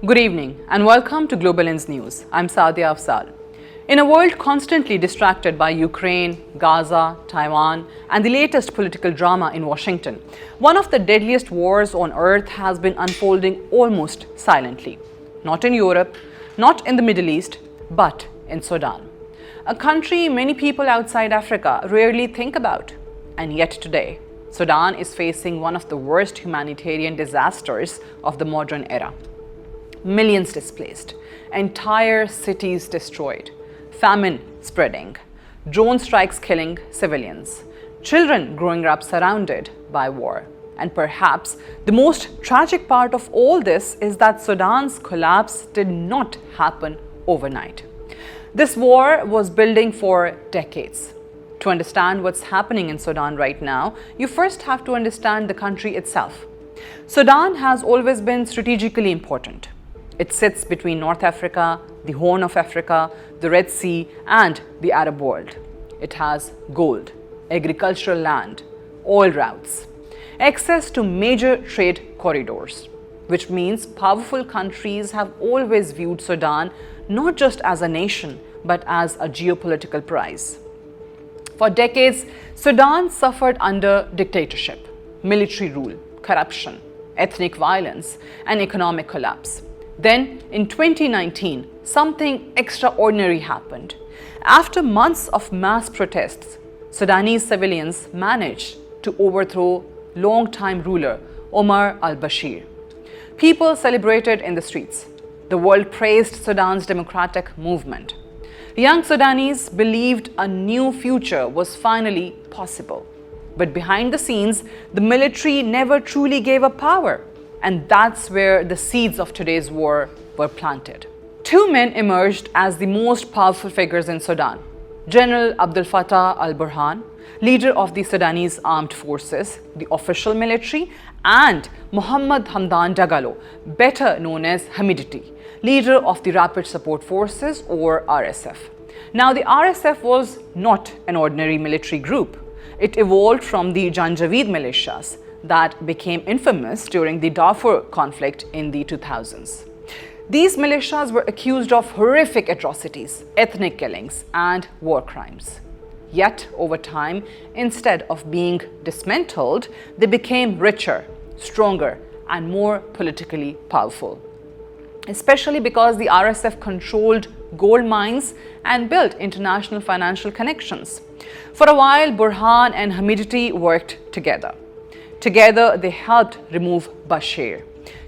Good evening and welcome to Global Lens News. I'm Sadia Afzal. In a world constantly distracted by Ukraine, Gaza, Taiwan, and the latest political drama in Washington, one of the deadliest wars on earth has been unfolding almost silently. Not in Europe, not in the Middle East, but in Sudan. A country many people outside Africa rarely think about. And yet today, Sudan is facing one of the worst humanitarian disasters of the modern era. Millions displaced, entire cities destroyed, famine spreading, drone strikes killing civilians, children growing up surrounded by war. And perhaps the most tragic part of all this is that Sudan's collapse did not happen overnight. This war was building for decades. To understand what's happening in Sudan right now, you first have to understand the country itself. Sudan has always been strategically important. It sits between North Africa, the Horn of Africa, the Red Sea, and the Arab world. It has gold, agricultural land, oil routes, access to major trade corridors, which means powerful countries have always viewed Sudan not just as a nation, but as a geopolitical prize. For decades, Sudan suffered under dictatorship, military rule, corruption, ethnic violence, and economic collapse. Then, in 2019, something extraordinary happened. After months of mass protests, Sudanese civilians managed to overthrow long-time ruler Omar al-Bashir. People celebrated in the streets. The world praised Sudan's democratic movement. Young Sudanese believed a new future was finally possible. But behind the scenes, the military never truly gave up power. And that's where the seeds of today's war were planted. Two men emerged as the most powerful figures in Sudan. General Abdel Fattah al-Burhan, leader of the Sudanese armed forces, the official military, and Mohammed Hamdan Dagalo, better known as Hemedti, leader of the Rapid Support Forces or RSF. Now, the RSF was not an ordinary military group. It evolved from the Janjaweed militias that became infamous during the Darfur conflict in the 2000s. These militias were accused of horrific atrocities, ethnic killings, and war crimes. Yet, over time, instead of being dismantled, they became richer, stronger, and more politically powerful. Especially because the RSF controlled gold mines and built international financial connections. For a while, Burhan and Hemedti worked together. Together, they helped remove Bashir.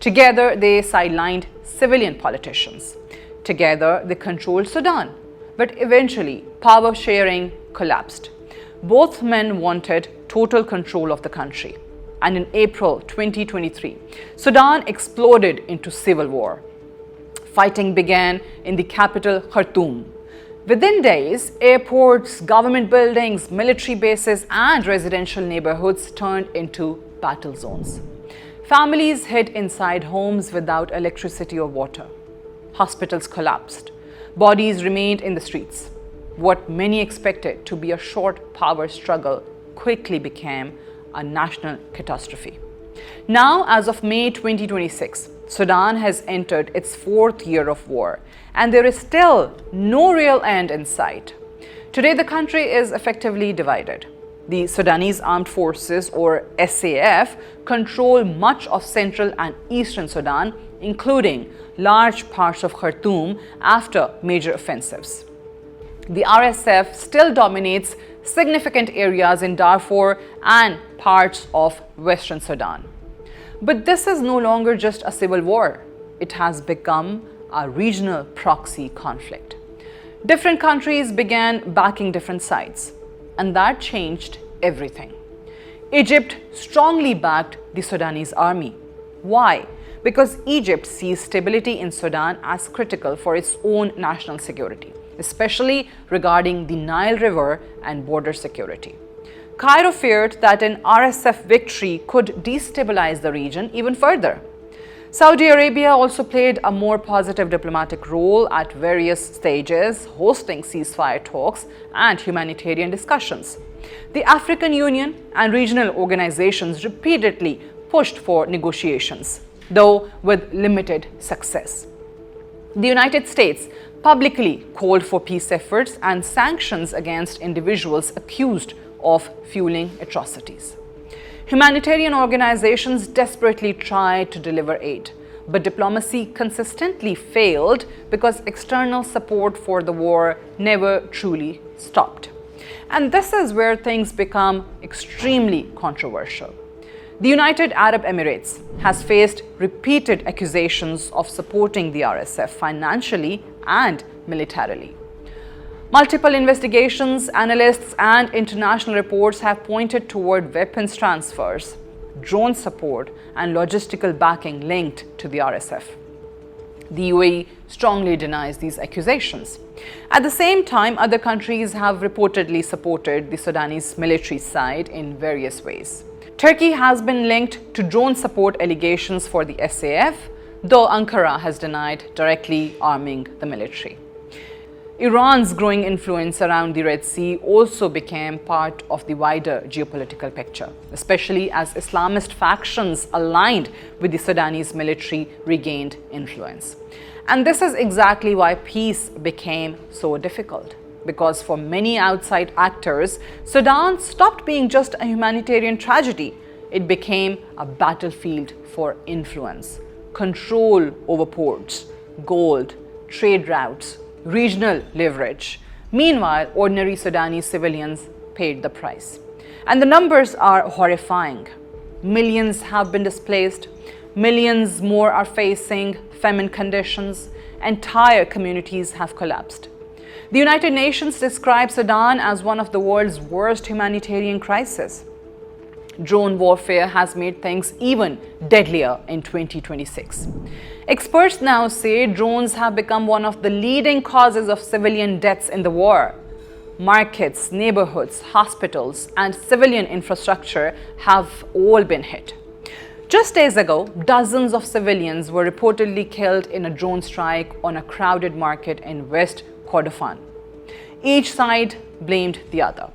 Together, they sidelined civilian politicians. Together, they controlled Sudan. But eventually, power sharing collapsed. Both men wanted total control of the country. And in April 2023, Sudan exploded into civil war. Fighting began in the capital Khartoum. Within days, airports, government buildings, military bases, and residential neighborhoods turned into battle zones. Families hid inside homes without electricity or water. Hospitals collapsed. Bodies remained in the streets. What many expected to be a short power struggle quickly became a national catastrophe. Now, as of May 2026, Sudan has entered its fourth year of war, and there is still no real end in sight. Today, the country is effectively divided. The Sudanese Armed Forces, or SAF, control much of central and eastern Sudan, including large parts of Khartoum after major offensives. The RSF still dominates significant areas in Darfur and parts of western Sudan. But this is no longer just a civil war. It has become a regional proxy conflict. Different countries began backing different sides, and that changed everything. Egypt strongly backed the Sudanese army. Why? Because Egypt sees stability in Sudan as critical for its own national security, especially regarding the Nile River and border security. Cairo feared that an RSF victory could destabilize the region even further. Saudi Arabia also played a more positive diplomatic role at various stages, hosting ceasefire talks and humanitarian discussions. The African Union and regional organizations repeatedly pushed for negotiations. though with limited success. The United States publicly called for peace efforts and sanctions against individuals accused of fueling atrocities. Humanitarian organizations desperately tried to deliver aid, but diplomacy consistently failed because external support for the war never truly stopped. And this is where things become extremely controversial. The United Arab Emirates has faced repeated accusations of supporting the RSF financially and militarily. Multiple investigations, analysts, and international reports have pointed toward weapons transfers, drone support, and logistical backing linked to the RSF. The UAE strongly denies these accusations. At the same time, other countries have reportedly supported the Sudanese military side in various ways. Turkey has been linked to drone support allegations for the SAF, though Ankara has denied directly arming the military. Iran's growing influence around the Red Sea also became part of the wider geopolitical picture, especially as Islamist factions aligned with the Sudanese military regained influence. And this is exactly why peace became so difficult. Because for many outside actors, Sudan stopped being just a humanitarian tragedy. It became a battlefield for influence, control over ports, gold, trade routes, regional leverage. Meanwhile, ordinary Sudanese civilians paid the price. And the numbers are horrifying. Millions have been displaced, millions more are facing famine conditions, entire communities have collapsed. The United Nations describes Sudan as one of the world's worst humanitarian crises. Drone warfare has made things even deadlier in 2026. Experts now say drones have become one of the leading causes of civilian deaths in the war. Markets, neighborhoods, hospitals, and civilian infrastructure have all been hit. Just days ago, dozens of civilians were reportedly killed in a drone strike on a crowded market in West Kordofan. Each side blamed the other.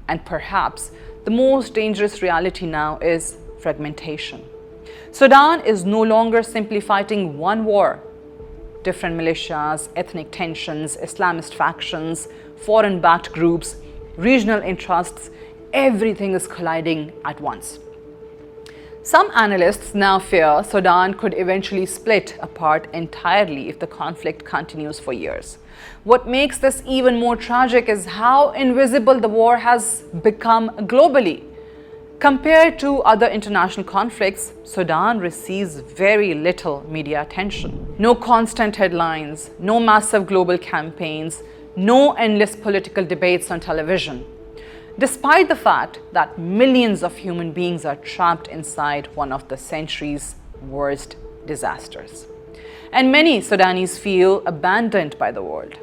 And perhaps the most dangerous reality now is fragmentation. Sudan is no longer simply fighting one war. Different militias, ethnic tensions, Islamist factions, foreign-backed groups, regional interests, everything is colliding at once. Some analysts now fear Sudan could eventually split apart entirely if the conflict continues for years. What makes this even more tragic is how invisible the war has become globally. Compared to other international conflicts, Sudan receives very little media attention. No constant headlines, no massive global campaigns, no endless political debates on television. Despite the fact that millions of human beings are trapped inside one of the century's worst disasters. And many Sudanese feel abandoned by the world.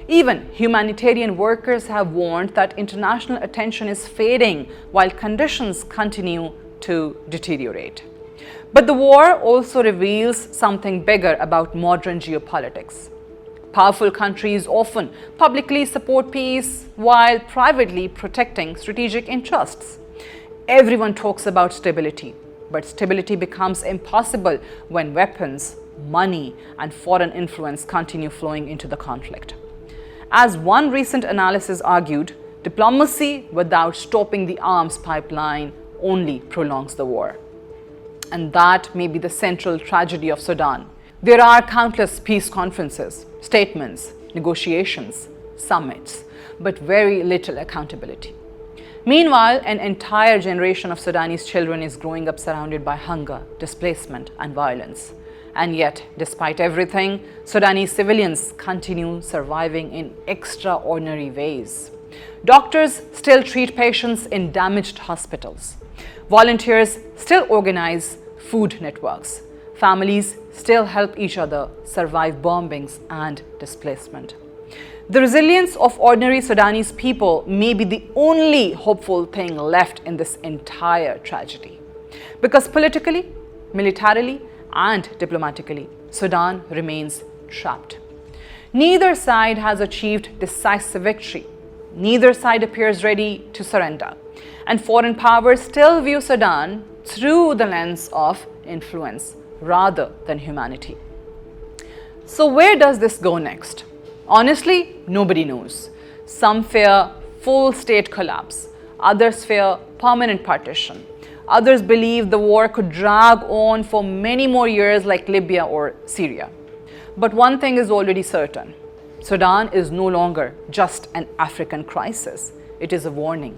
Even humanitarian workers have warned that international attention is fading while conditions continue to deteriorate. But the war also reveals something bigger about modern geopolitics. Powerful countries often publicly support peace while privately protecting strategic interests. Everyone talks about stability, but stability becomes impossible when weapons, money, and foreign influence continue flowing into the conflict. As one recent analysis argued, diplomacy without stopping the arms pipeline only prolongs the war. And that may be the central tragedy of Sudan. There are countless peace conferences, statements, negotiations, summits, but very little accountability. Meanwhile, an entire generation of Sudanese children is growing up surrounded by hunger, displacement, and violence. And yet, despite everything, Sudanese civilians continue surviving in extraordinary ways. Doctors still treat patients in damaged hospitals. Volunteers still organize food networks. Families still help each other survive bombings and displacement. The resilience of ordinary Sudanese people may be the only hopeful thing left in this entire tragedy. Because politically, militarily, and diplomatically, Sudan remains trapped. Neither side has achieved decisive victory. Neither side appears ready to surrender. And foreign powers still view Sudan through the lens of influence, rather than humanity. So where does this go next? Honestly, nobody knows. Some fear full state collapse. Others fear permanent partition. Others believe the war could drag on for many more years like Libya or Syria. But one thing is already certain. Sudan is no longer just an African crisis. It is a warning.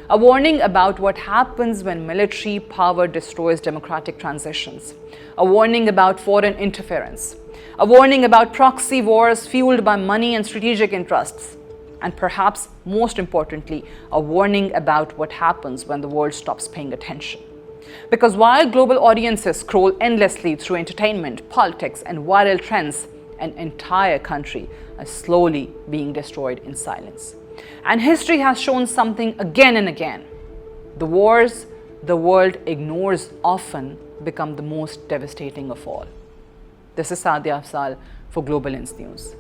A warning about what happens when military power destroys democratic transitions. A warning about foreign interference. A warning about proxy wars fueled by money and strategic interests. And perhaps most importantly, a warning about what happens when the world stops paying attention. Because while global audiences scroll endlessly through entertainment, politics, and viral trends, an entire country is slowly being destroyed in silence. And history has shown something again and again. The wars the world ignores often become the most devastating of all. This is Sadia Afzal for Global Ins News.